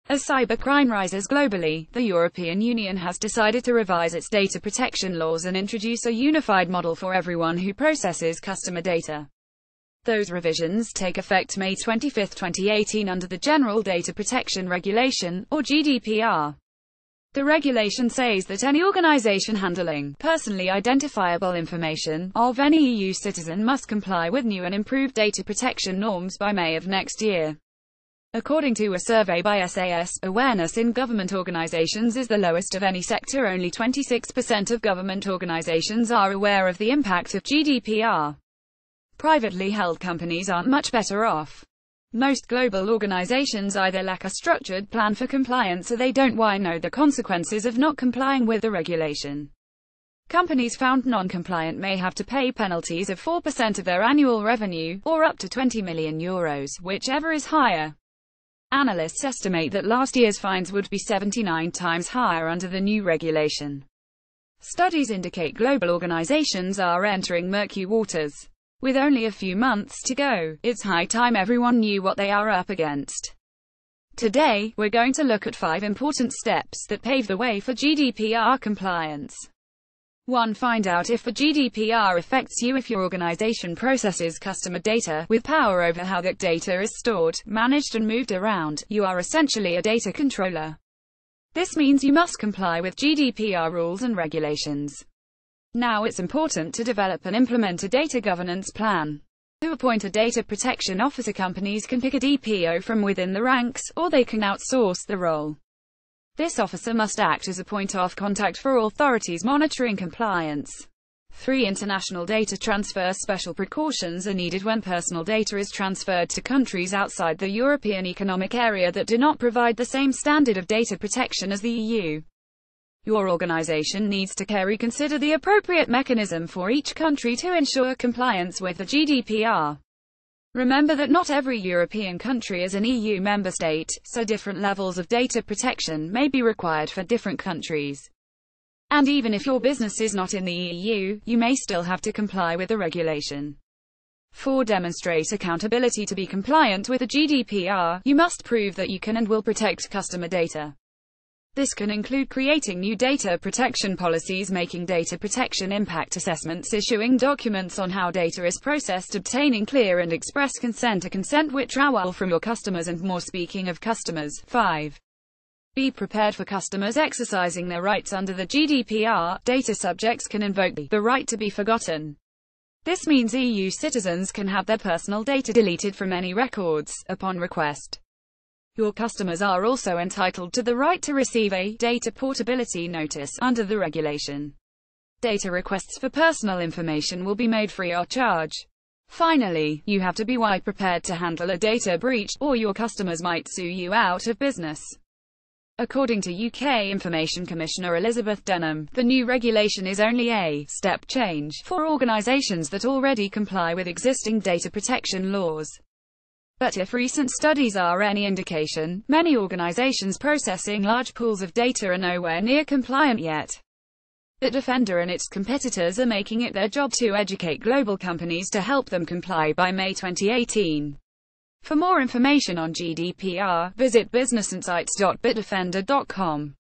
As cybercrime rises globally, the European Union has decided to revise its data protection laws and introduce a unified model for everyone who processes customer data. Those revisions take effect May 25, 2018 under the General Data Protection Regulation, or GDPR. The regulation says that any organization handling personally identifiable information of any EU citizen must comply with new and improved data protection norms by May of next year. According to a survey by SAS, awareness in government organizations is the lowest of any sector. Only 26% of government organizations are aware of the impact of GDPR. Privately held companies aren't much better off. Most global organizations either lack a structured plan for compliance or they don't know the consequences of not complying with the regulation. Companies found non-compliant may have to pay penalties of 4% of their annual revenue, or up to €20 million, whichever is higher. Analysts estimate that last year's fines would be 79 times higher under the new regulation. Studies indicate global organizations are entering murky waters. With only a few months to go, it's high time everyone knew what they are up against. Today, we're going to look at 5 important steps that pave the way for GDPR compliance. 1. Find out if the GDPR affects you. If your organization processes customer data, with power over how that data is stored, managed and moved around, you are essentially a data controller. This means you must comply with GDPR rules and regulations. Now it's important to develop and implement a data governance plan. To appoint a data protection officer, companies can pick a DPO from within the ranks, or they can outsource the role. This officer must act as a point of contact for authorities monitoring compliance. 3. International data transfer. Special precautions are needed when personal data is transferred to countries outside the European Economic Area that do not provide the same standard of data protection as the EU. Your organization needs to consider the appropriate mechanism for each country to ensure compliance with the GDPR. Remember that not every European country is an EU member state, so different levels of data protection may be required for different countries. And even if your business is not in the EU, you may still have to comply with the regulation. 4. Demonstrate accountability. To be compliant with the GDPR, you must prove that you can and will protect customer data. This can include creating new data protection policies, making data protection impact assessments, issuing documents on how data is processed, obtaining clear and express consent, a consent withdrawal from your customers, and more. Speaking of customers, 5. Be prepared for customers exercising their rights under the GDPR. Data subjects can invoke the right to be forgotten. This means EU citizens can have their personal data deleted from any records, upon request. Your customers are also entitled to the right to receive a data portability notice under the regulation. Data requests for personal information will be made free of charge. Finally, you have to be prepared to handle a data breach, or your customers might sue you out of business. According to UK Information Commissioner Elizabeth Denham, the new regulation is only a step change for organisations that already comply with existing data protection laws. But if recent studies are any indication, many organizations processing large pools of data are nowhere near compliant yet. Bitdefender and its competitors are making it their job to educate global companies to help them comply by May 2018. For more information on GDPR, visit businessinsights.bitdefender.com.